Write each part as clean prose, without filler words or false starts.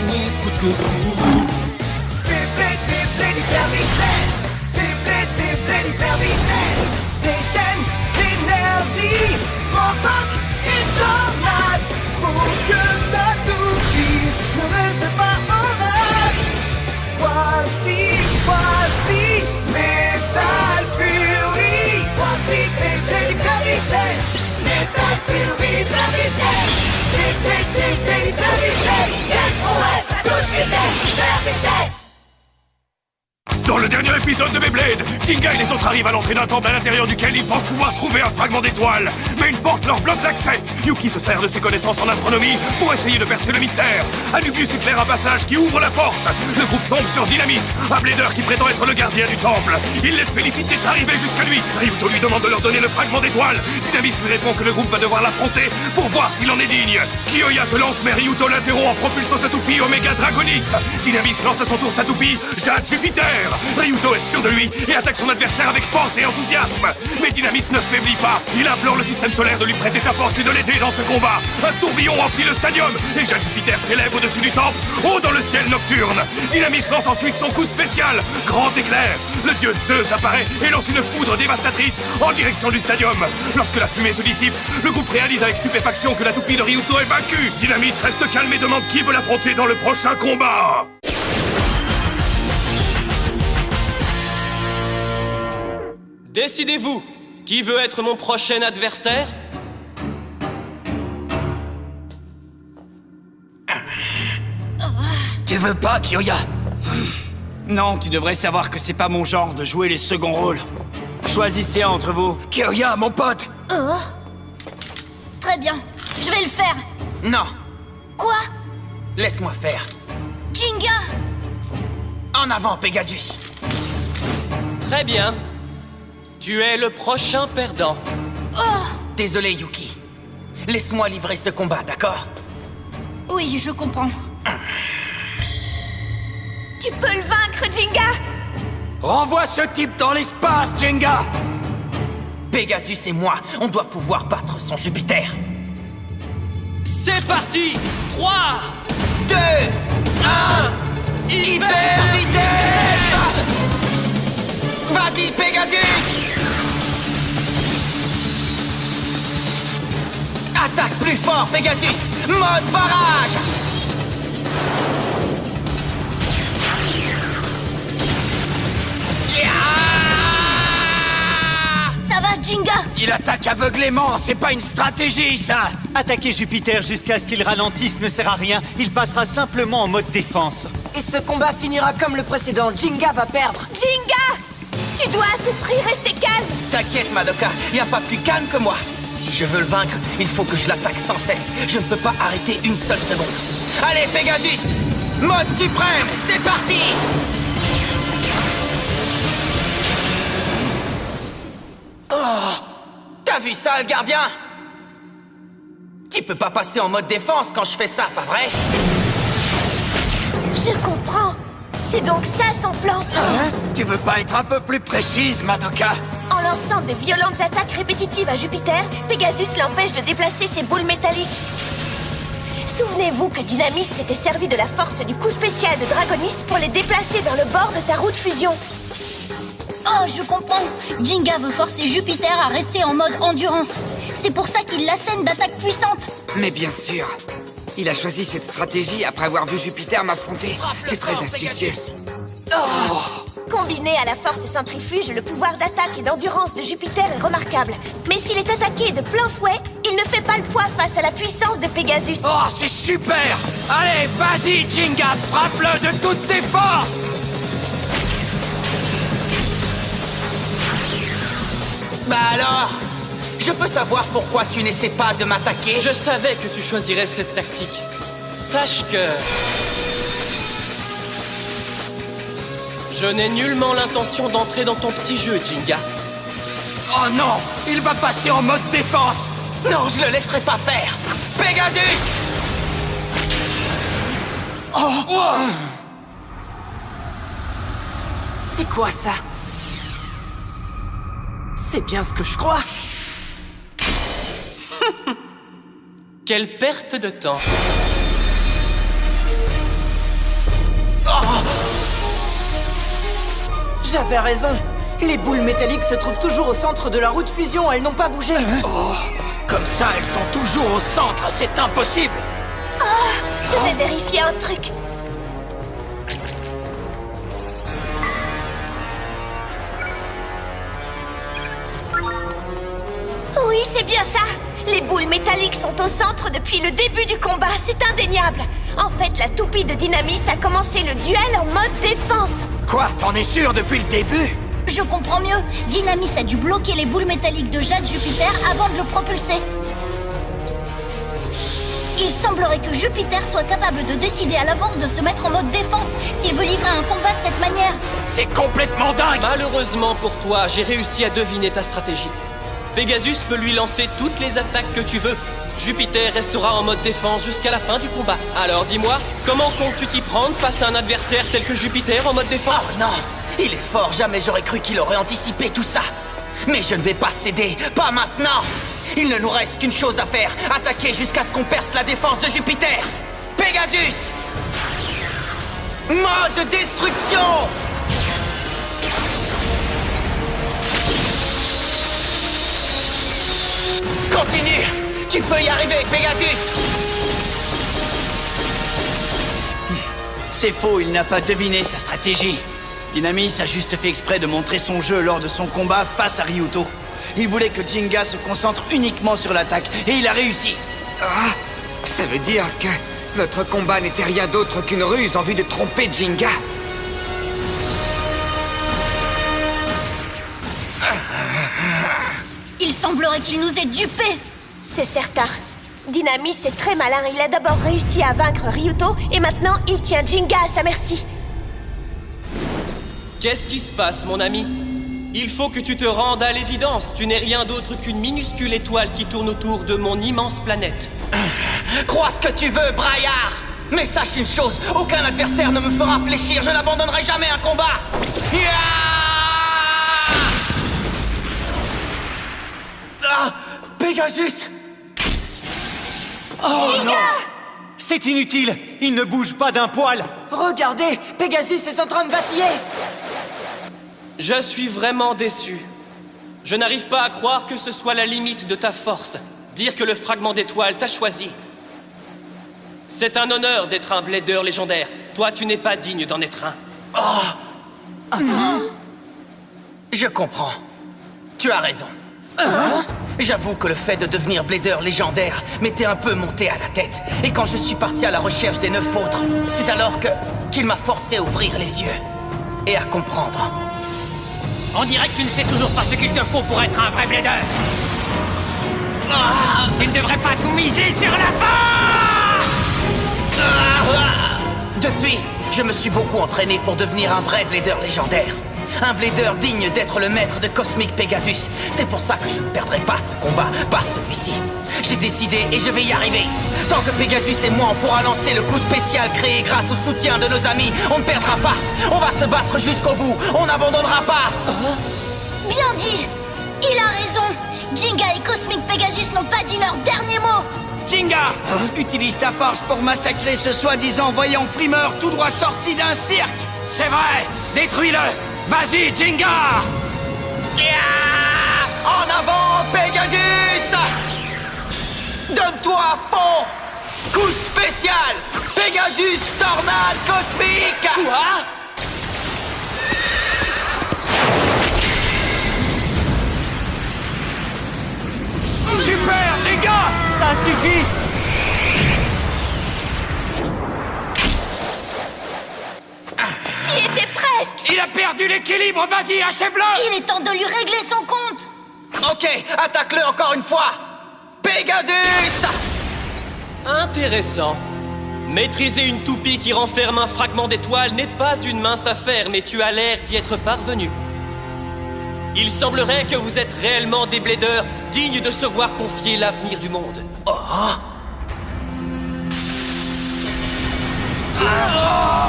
gagner coûte que coûte. Beyblade hyper vitesse. Beyblade hyper vitesse. Des chaînes d'énergie provoquent une tornade pour que ta toupie ne reste pas en rade. Voici Metal Fury. Voici Beyblade hyper vitesse. Metal Fury hyper vitesse. Beyblade hyper vitesse. SOS à toute vitesse, hyper vitesse. Dans le dernier épisode de Beyblade, Jinga et les autres arrivent à l'entrée d'un temple à l'intérieur duquel ils pensent pouvoir trouver un fragment d'étoile. Mais une porte leur bloque l'accès. Yuki se sert de ses connaissances en astronomie pour essayer de percer le mystère. Anubius éclaire un passage qui ouvre la porte. Le groupe tombe sur Dynamis, un blader qui prétend être le gardien du temple. Il les félicite d'être arrivés jusqu'à lui. Ryuto lui demande de leur donner le fragment d'étoile. Dynamis lui répond que le groupe va devoir l'affronter pour voir s'il en est digne. Kiyoya se lance mais Ryuto l'interrompt en propulsant sa toupie Omega Dragonis. Dynamis lance à son tour sa toupie Jade Jupiter. Ryuto est sûr de lui et attaque son adversaire avec force et enthousiasme. Mais Dynamis ne faiblit pas. Il implore le système solaire de lui prêter sa force et de l'aider dans ce combat. Un tourbillon remplit le stadium et Jade Jupiter s'élève au-dessus du temple, haut dans le ciel nocturne. Dynamis lance ensuite son coup spécial, Grand Éclair. Le dieu Zeus apparaît et lance une foudre dévastatrice en direction du stadium. Lorsque la fumée se dissipe, le groupe réalise avec stupéfaction que la toupie de Ryuto est vaincue. Dynamis reste calme et demande qui veut l'affronter dans le prochain combat. Décidez-vous, qui veut être mon prochain adversaire? Tu veux pas, Kiyoya? Non, tu devrais savoir que c'est pas mon genre de jouer les seconds rôles. Choisissez entre vous. Kiyoya, mon pote! Oh. Très bien, je vais le faire. Non, Quoi? laisse-moi faire. Jinga? En avant, Pegasus! Très bien. Tu es le prochain perdant. Oh. Désolé, Yuki. Laisse-moi livrer ce combat, d'accord? Oui, je comprends. Tu peux le vaincre, Jinga? Renvoie ce type dans l'espace, Jenga! Pegasus et moi, on doit pouvoir battre son Jupiter. C'est parti! 3, 2, 1, hyper vitesse! Vas-y, Pegasus! Attaque plus fort, Pegasus! Mode barrage! Ça va, Jinga? Il attaque aveuglément, c'est pas une stratégie, ça! Attaquer Jupiter jusqu'à ce qu'il ralentisse ne sert à rien. Il passera simplement en mode défense. Et ce combat finira comme le précédent. Jinga va perdre. Jinga! Tu dois à tout prix rester calme. T'inquiète, Madoka, y a pas plus calme que moi. Si je veux le vaincre, il faut que je l'attaque sans cesse. Je ne peux pas arrêter une seule seconde. Allez, Pegasus! Mode suprême, c'est parti! Oh! T'as vu ça, le gardien? Tu peux pas passer en mode défense quand je fais ça, pas vrai? Je comprends. C'est donc ça son plan. Hein? Tu veux pas être un peu plus précise, Madoka? En lançant de violentes attaques répétitives à Jupiter, Pegasus l'empêche de déplacer ses boules métalliques. Souvenez-vous que Dynamis s'était servi de la force du coup spécial de Dragonis pour les déplacer vers le bord de sa roue de fusion. Oh, je comprends. Jinga veut forcer Jupiter à rester en mode endurance. C'est pour ça qu'il l'assène d'attaques puissantes. Mais bien sûr. Il a choisi cette stratégie après avoir vu Jupiter m'affronter. C'est très astucieux. Combiné à la force centrifuge, le pouvoir d'attaque et d'endurance de Jupiter est remarquable. Mais s'il est attaqué de plein fouet, il ne fait pas le poids face à la puissance de Pegasus. Oh, c'est super! Allez, vas-y, Jinga, frappe-le de toutes tes forces! Bah alors? Je peux savoir pourquoi tu n'essaies pas de m'attaquer? Je savais que tu choisirais cette tactique. Sache que... je n'ai nullement l'intention d'entrer dans ton petit jeu, Jinga. Oh non! Il va passer en mode défense! Non, je le laisserai pas faire! Pegasus! Oh! C'est quoi ça? C'est bien ce que je crois. Quelle perte de temps. J'avais raison. Les boules métalliques se trouvent toujours au centre de la roue de fusion, elles n'ont pas bougé. Comme ça, elles sont toujours au centre, c'est impossible. Je vais vérifier un truc. Oui, c'est bien ça. Les boules métalliques sont au centre depuis le début du combat, c'est indéniable. En fait, la toupie de Dynamis a commencé le duel en mode défense. Quoi, t'en es sûr depuis le début? Je comprends mieux. Dynamis a dû bloquer les boules métalliques de Jade Jupiter avant de le propulser. Il semblerait que Jupiter soit capable de décider à l'avance de se mettre en mode défense s'il veut livrer un combat de cette manière. C'est complètement dingue. Malheureusement pour toi, j'ai réussi à deviner ta stratégie. Pegasus peut lui lancer toutes les attaques que tu veux. Jupiter restera en mode défense jusqu'à la fin du combat. Alors dis-moi, comment comptes-tu t'y prendre face à un adversaire tel que Jupiter en mode défense? Oh non, il est fort, jamais j'aurais cru qu'il aurait anticipé tout ça. Mais je ne vais pas céder, pas maintenant. Il ne nous reste qu'une chose à faire, attaquer jusqu'à ce qu'on perce la défense de Jupiter. Pegasus! Mode destruction! Continue! Tu peux y arriver, Pegasus! C'est faux, il n'a pas deviné sa stratégie. Dynamis a juste fait exprès de montrer son jeu lors de son combat face à Ryuto. Il voulait que Jinga se concentre uniquement sur l'attaque, et il a réussi. Ah, ça veut dire que notre combat n'était rien d'autre qu'une ruse en vue de tromper Jinga. Il semblerait qu'il nous ait dupés. C'est certain. Dynamis est très malin. Il a d'abord réussi à vaincre Ryuto et maintenant il tient Jinga à sa merci. Qu'est-ce qui se passe, mon ami? Il faut que tu te rendes à l'évidence. Tu n'es rien d'autre qu'une minuscule étoile qui tourne autour de mon immense planète. Crois ce que tu veux, Braillard! Mais sache une chose, aucun adversaire ne me fera fléchir, je n'abandonnerai jamais un combat! Pegasus! Oh non! C'est inutile! Il ne bouge pas d'un poil! Regardez, Pegasus est en train de vaciller! Je suis vraiment déçu. Je n'arrive pas à croire que ce soit la limite de ta force. Dire que le fragment d'étoile t'a choisi. C'est un honneur d'être un blader légendaire. Toi, tu n'es pas digne d'en être un. Je comprends. Tu as raison. J'avoue que le fait de devenir blader légendaire m'était un peu monté à la tête. Et quand je suis parti à la recherche des 9 autres, c'est alors qu'il m'a forcé à ouvrir les yeux. Et à comprendre. On dirait que tu ne sais toujours pas ce qu'il te faut pour être un vrai blader. Tu ne devrais pas tout miser sur la force. Depuis, je me suis beaucoup entraîné pour devenir un vrai blader légendaire. Un blader digne d'être le maître de Cosmic Pegasus. C'est pour ça que je ne perdrai pas ce combat, pas celui-ci. J'ai décidé et je vais y arriver. Tant que Pegasus et moi on pourra lancer le coup spécial créé grâce au soutien de nos amis, on ne perdra pas. On va se battre jusqu'au bout. On n'abandonnera pas. Bien dit. Il a raison. Jinga et Cosmic Pegasus n'ont pas dit leur dernier mot. Jinga, utilise ta force pour massacrer ce soi-disant voyant frimeur tout droit sorti d'un cirque. C'est vrai. Détruis-le. Vas-y, Jinga! En avant, Pegasus! Donne-toi à fond! Coup spécial! Pegasus Tornade Cosmique! Quoi? Super, Jinga! Ça suffit! T'y étais presque! Il a perdu l'équilibre, vas-y, achève-le! Il est temps de lui régler son compte. Ok, attaque-le encore une fois! Pegasus! Intéressant. Maîtriser une toupie qui renferme un fragment d'étoile n'est pas une mince affaire, mais tu as l'air d'y être parvenu. Il semblerait que vous êtes réellement des bladers dignes de se voir confier l'avenir du monde.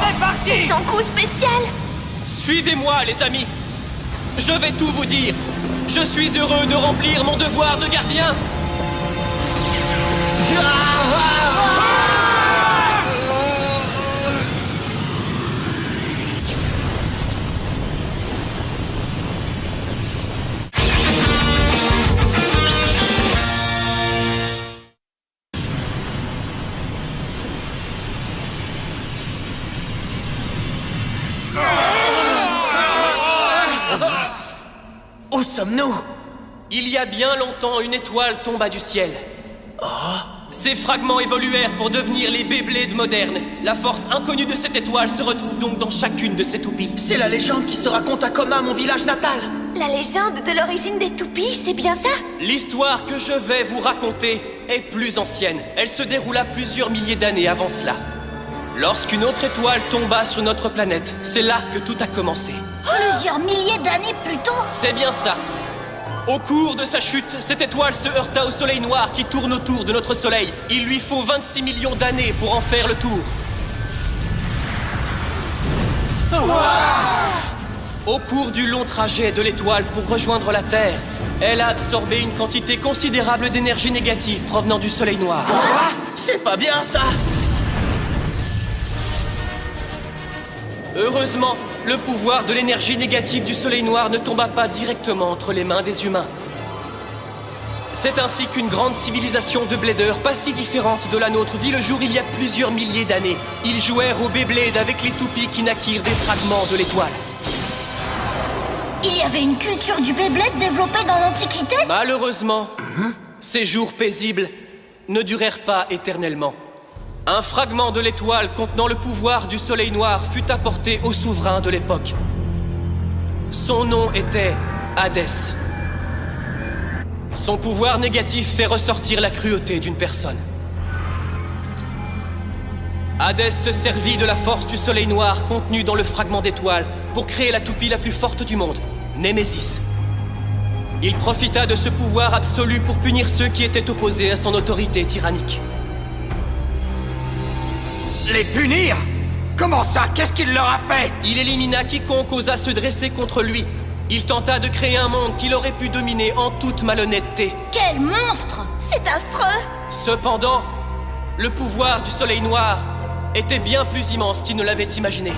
C'est parti! C'est son coup spécial! Suivez-moi, les amis. Je vais tout vous dire. Je suis heureux de remplir mon devoir de gardien. sommes-nous? Il y a bien longtemps, une étoile tomba du ciel. Ces fragments évoluèrent pour devenir les Beyblades modernes. La force inconnue de cette étoile se retrouve donc dans chacune de ces toupies. C'est la légende qui se raconte à Coma, mon village natal. La légende de l'origine des toupies, c'est bien ça? L'histoire que je vais vous raconter est plus ancienne. Elle se déroula plusieurs milliers d'années avant cela. Lorsqu'une autre étoile tomba sur notre planète, c'est là que tout a commencé. Plusieurs milliers d'années plus tôt? C'est bien ça. Au cours de sa chute, cette étoile se heurta au soleil noir qui tourne autour de notre soleil. Il lui faut 26 millions d'années pour en faire le tour. Au cours du long trajet de l'étoile pour rejoindre la Terre, elle a absorbé une quantité considérable d'énergie négative provenant du soleil noir. C'est pas bien ça. Heureusement, le pouvoir de l'énergie négative du soleil noir ne tomba pas directement entre les mains des humains. C'est ainsi qu'une grande civilisation de Bladers, pas si différente de la nôtre, vit le jour il y a plusieurs milliers d'années. Ils jouèrent au Beyblade avec les toupies qui naquirent des fragments de l'étoile. Il y avait une culture du Beyblade développée dans l'Antiquité? Malheureusement, ces jours paisibles ne durèrent pas éternellement. Un fragment de l'étoile contenant le pouvoir du soleil noir fut apporté au souverain de l'époque. Son nom était Hadès. Son pouvoir négatif fait ressortir la cruauté d'une personne. Hadès se servit de la force du soleil noir contenue dans le fragment d'étoile pour créer la toupie la plus forte du monde, Némésis. Il profita de ce pouvoir absolu pour punir ceux qui étaient opposés à son autorité tyrannique. Les punir? Comment ça? Qu'est-ce qu'il leur a fait? Il élimina quiconque osa se dresser contre lui. Il tenta de créer un monde qu'il aurait pu dominer en toute malhonnêteté. Quel monstre! C'est affreux! Cependant, le pouvoir du soleil noir était bien plus immense qu'il ne l'avait imaginé.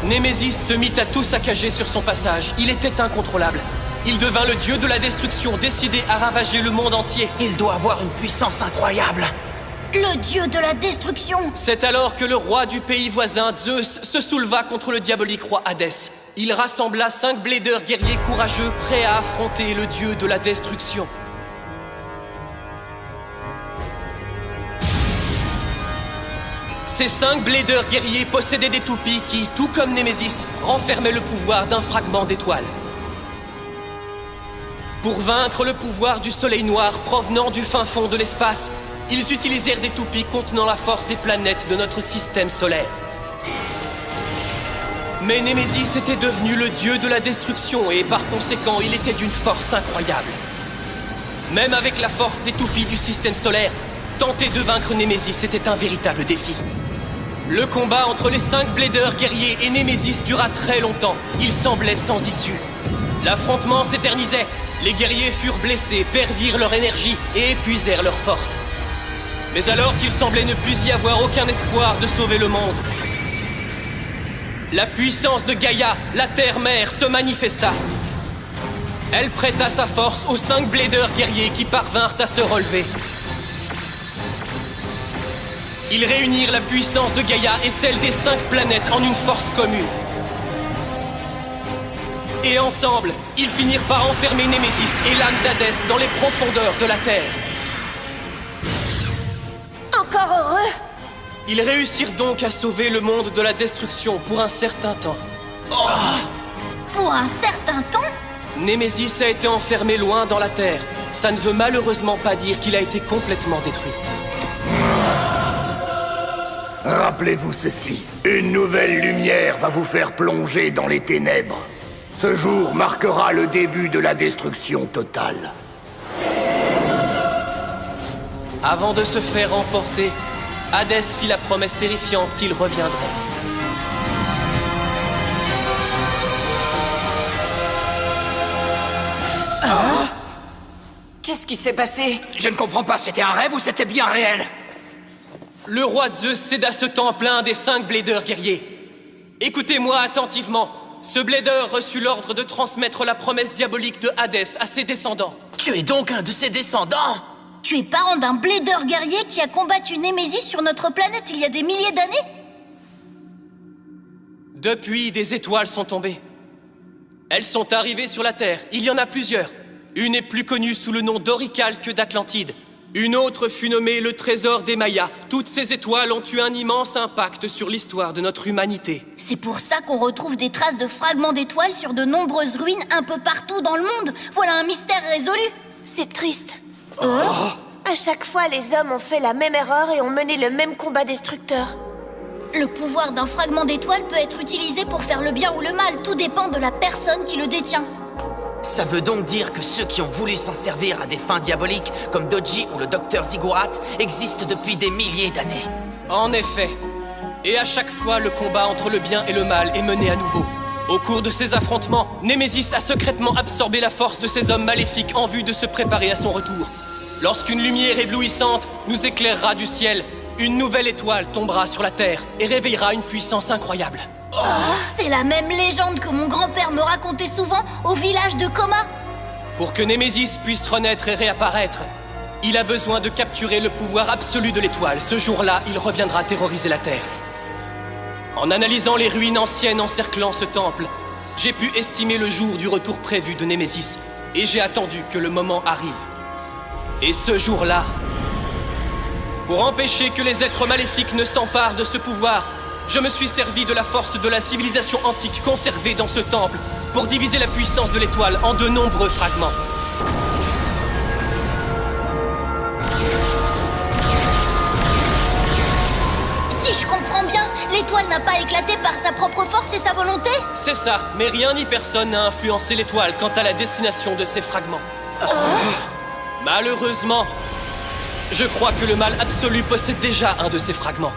Némésis se mit à tout saccager sur son passage. Il était incontrôlable. Il devint le dieu de la destruction, décidé à ravager le monde entier. Il doit avoir une puissance incroyable. Le dieu de la destruction! C'est alors que le roi du pays voisin, Zeus, se souleva contre le diabolique roi Hadès. Il rassembla 5 Bladers guerriers courageux, prêts à affronter le dieu de la destruction. Ces 5 Bladers guerriers possédaient des toupies qui, tout comme Némésis, renfermaient le pouvoir d'un fragment d'étoile. Pour vaincre le pouvoir du soleil noir provenant du fin fond de l'espace, ils utilisèrent des toupies contenant la force des planètes de notre système solaire. Mais Némésis était devenu le dieu de la destruction et par conséquent, il était d'une force incroyable. Même avec la force des toupies du système solaire, tenter de vaincre Némésis était un véritable défi. Le combat entre les 5 Bladers guerriers et Némésis dura très longtemps. Il semblait sans issue. L'affrontement s'éternisait. Les guerriers furent blessés, perdirent leur énergie et épuisèrent leur force. Mais alors qu'il semblait ne plus y avoir aucun espoir de sauver le monde, la puissance de Gaïa, la terre-mère, se manifesta. Elle prêta sa force aux 5 Bladers guerriers qui parvinrent à se relever. Ils réunirent la puissance de Gaïa et celle des 5 planètes en une force commune. Et ensemble, ils finirent par enfermer Némésis et l'âme d'Hadès dans les profondeurs de la Terre. Encore heureux! Ils réussirent donc à sauver le monde de la destruction pour un certain temps. Pour un certain temps? Némésis a été enfermé loin dans la Terre. Ça ne veut malheureusement pas dire qu'il a été complètement détruit. Rappelez-vous ceci, une nouvelle lumière va vous faire plonger dans les ténèbres. Ce jour marquera le début de la destruction totale. Avant de se faire emporter, Hadès fit la promesse terrifiante qu'il reviendrait. Qu'est-ce qui s'est passé? Je ne comprends pas, c'était un rêve ou c'était bien réel? Le roi Zeus céda ce temple à un des 5 Bladers guerriers. Écoutez-moi attentivement. Ce Blader reçut l'ordre de transmettre la promesse diabolique de Hadès à ses descendants. Tu es donc un de ses descendants? Tu es parent d'un Blader guerrier qui a combattu Némésis sur notre planète il y a des milliers d'années? Depuis, des étoiles sont tombées. Elles sont arrivées sur la Terre. Il y en a plusieurs. Une est plus connue sous le nom d'Orical que d'Atlantide. Une autre fut nommée le trésor des Mayas. Toutes ces étoiles ont eu un immense impact sur l'histoire de notre humanité. C'est pour ça qu'on retrouve des traces de fragments d'étoiles sur de nombreuses ruines un peu partout dans le monde. Voilà un mystère résolu. C'est triste. À chaque fois, les hommes ont fait la même erreur et ont mené le même combat destructeur. Le pouvoir d'un fragment d'étoile peut être utilisé pour faire le bien ou le mal. Tout dépend de la personne qui le détient. Ça veut donc dire que ceux qui ont voulu s'en servir à des fins diaboliques, comme Doji ou le docteur Ziggurat, existent depuis des milliers d'années. En effet. Et à chaque fois, le combat entre le bien et le mal est mené à nouveau. Au cours de ces affrontements, Némésis a secrètement absorbé la force de ces hommes maléfiques en vue de se préparer à son retour. Lorsqu'une lumière éblouissante nous éclairera du ciel, une nouvelle étoile tombera sur la Terre et réveillera une puissance incroyable. C'est la même légende que mon grand-père me racontait souvent au village de Coma. Pour que Némésis puisse renaître et réapparaître, il a besoin de capturer le pouvoir absolu de l'étoile. Ce jour-là, il reviendra terroriser la Terre. En analysant les ruines anciennes encerclant ce temple, j'ai pu estimer le jour du retour prévu de Némésis, et j'ai attendu que le moment arrive. Et ce jour-là, pour empêcher que les êtres maléfiques ne s'emparent de ce pouvoir, je me suis servi de la force de la civilisation antique conservée dans ce temple pour diviser la puissance de l'étoile en de nombreux fragments. Si je comprends bien, l'étoile n'a pas éclaté par sa propre force et sa volonté? C'est ça, mais rien ni personne n'a influencé l'étoile quant à la destination de ces fragments. Malheureusement, je crois que le mal absolu possède déjà un de ces fragments.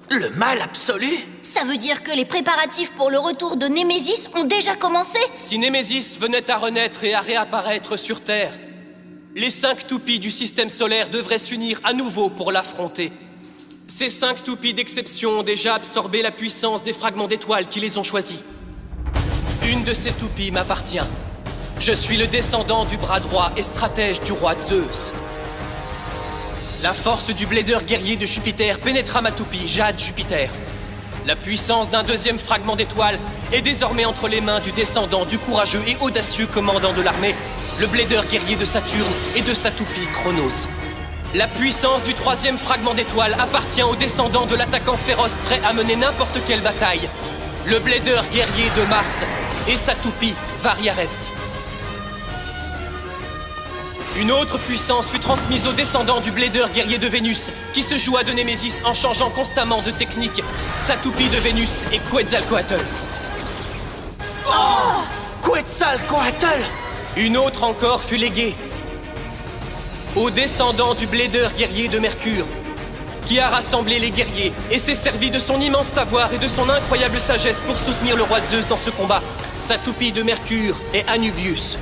Le mal absolu? Ça veut dire que les préparatifs pour le retour de Némésis ont déjà commencé? Si Némésis venait à renaître et à réapparaître sur Terre, les 5 toupies du système solaire devraient s'unir à nouveau pour l'affronter. Ces 5 toupies d'exception ont déjà absorbé la puissance des fragments d'étoiles qui les ont choisis. Une de ces toupies m'appartient. Je suis le descendant du bras droit et stratège du roi Zeus. La force du Blader guerrier de Jupiter pénétra ma toupie, Jade Jupiter. La puissance d'un deuxième fragment d'étoile est désormais entre les mains du descendant du courageux et audacieux commandant de l'armée, le Blader guerrier de Saturne et de sa toupie Chronos. La puissance du troisième fragment d'étoile appartient au descendant de l'attaquant féroce prêt à mener n'importe quelle bataille, le Blader guerrier de Mars et sa toupie Variares. Une autre puissance fut transmise au descendant du Blader guerrier de Vénus, qui se joua de Némésis en changeant constamment de technique, sa toupie de Vénus et Quetzalcoatl. Quetzalcoatl! Une autre encore fut léguée au descendant du Blader guerrier de Mercure, qui a rassemblé les guerriers et s'est servi de son immense savoir et de son incroyable sagesse pour soutenir le roi Zeus dans ce combat. Sa toupie de Mercure est Anubius.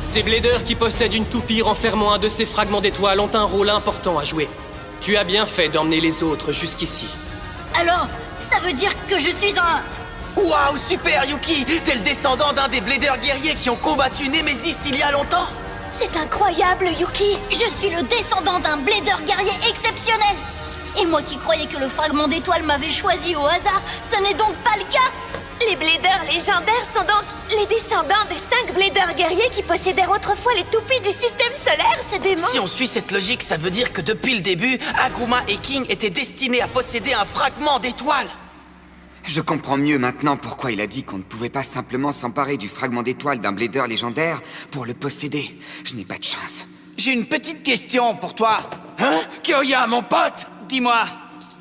Ces Bladers qui possèdent une toupie renfermant un de ces fragments d'étoiles ont un rôle important à jouer. Tu as bien fait d'emmener les autres jusqu'ici. Alors, ça veut dire que je suis un... Waouh, super Yuki! T'es le descendant d'un des Blader guerriers qui ont combattu Némésis il y a longtemps? C'est incroyable, Yuki. Je suis le descendant d'un Blader guerrier exceptionnel. Et moi qui croyais que le fragment d'étoile m'avait choisi au hasard, ce n'est donc pas le cas. Les Bladers légendaires sont donc les descendants des 5 Bladers guerriers qui possédèrent autrefois les toupies du système solaire, c'est dément. Si on suit cette logique, ça veut dire que depuis le début, Agruma et King étaient destinés à posséder un fragment d'étoile. Je comprends mieux maintenant pourquoi il a dit qu'on ne pouvait pas simplement s'emparer du fragment d'étoile d'un Blader légendaire pour le posséder. Je n'ai pas de chance. J'ai une petite question pour toi. Hein? Kyoya, mon pote! Dis-moi,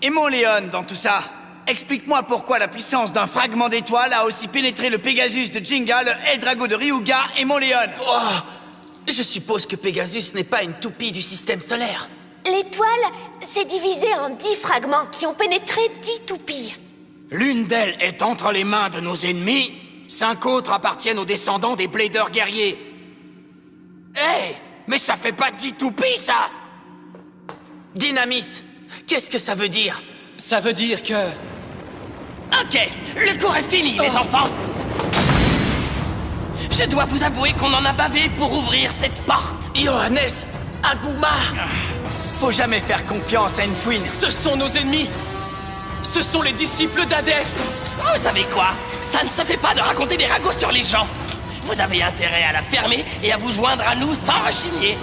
et mon Léon dans tout ça? Explique-moi pourquoi la puissance d'un fragment d'étoile a aussi pénétré le Pegasus de Jinga, le Eldrago de Ryuga et mon Léon. Je suppose que Pegasus n'est pas une toupie du système solaire. L'étoile s'est divisée en 10 fragments qui ont pénétré 10 toupies. L'une d'elles est entre les mains de nos ennemis, 5 autres appartiennent aux descendants des Blader guerriers. Hé, mais ça fait pas 10 toupies, ça! Dynamis, qu'est-ce que ça veut dire? Ça veut dire que... Ok, le cours est fini, les enfants. Je dois vous avouer qu'on en a bavé pour ouvrir cette porte. Johannes, Aguma. Faut jamais faire confiance à une fouine. Ce sont nos ennemis. Ce sont les disciples d'Hadès. Vous savez quoi? Ça ne se fait pas de raconter des ragots sur les gens. Vous avez intérêt à la fermer et à vous joindre à nous sans rechigner.